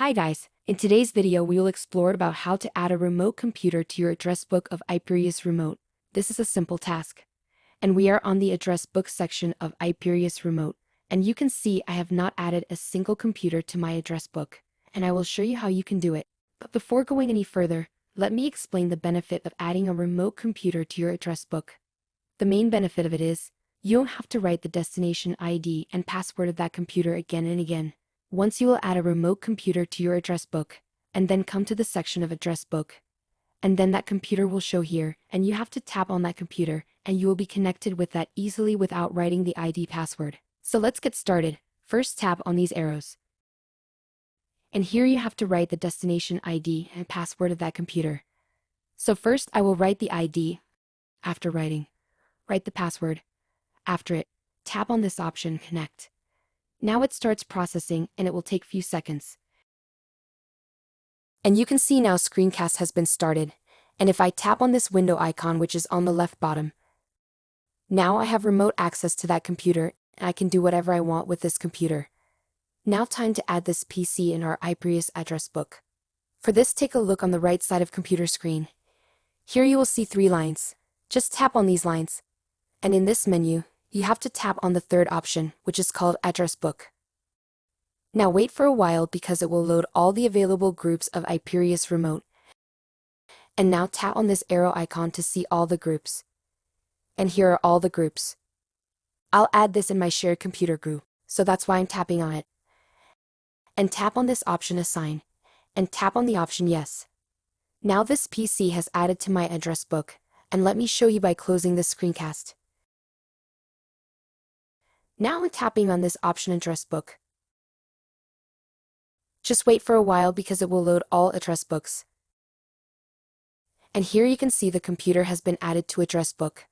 Hi guys, in today's video we will explore about how to add a remote computer to your address book of Iperius Remote. This is a simple task. And we are on the address book section of Iperius Remote, and you can see I have not added a single computer to my address book, and I will show you how you can do it. But before going any further, let me explain the benefit of adding a remote computer to your address book. The main benefit of it is, you don't have to write the destination ID and password of that computer again and again. Once you will add a remote computer to your address book, and then come to the section of address book. And then that computer will show here, and you have to tap on that computer, and you will be connected with that easily without writing the ID password. So let's get started. First tap on these arrows. And here you have to write the destination ID and password of that computer. So first I will write the ID. After writing, write the password. After it, tap on this option, Connect. Now it starts processing and it will take few seconds. And you can see now screencast has been started. And if I tap on this window icon which is on the left bottom, now I have remote access to that computer and I can do whatever I want with this computer. Now time to add this PC in our Iperius address book. For this, take a look on the right side of computer screen. Here you will see 3 lines. Just tap on these lines. And in this menu, you have to tap on the third option, which is called Address Book. Now wait for a while because it will load all the available groups of Iperius Remote. And now tap on this arrow icon to see all the groups. And here are all the groups. I'll add this in my shared computer group, so that's why I'm tapping on it. And tap on this option Assign, and tap on the option Yes. Now this PC has added to my address book, and let me show you by closing this screencast. Now I'm tapping on this option Address Book. Just wait for a while because it will load all address books. And here you can see the computer has been added to address book.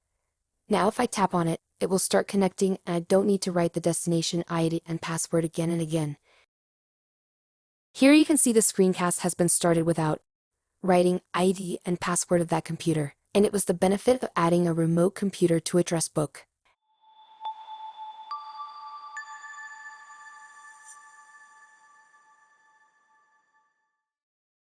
Now if I tap on it, it will start connecting and I don't need to write the destination ID and password again and again. Here you can see the screencast has been started without writing ID and password of that computer, and it was the benefit of adding a remote computer to address book.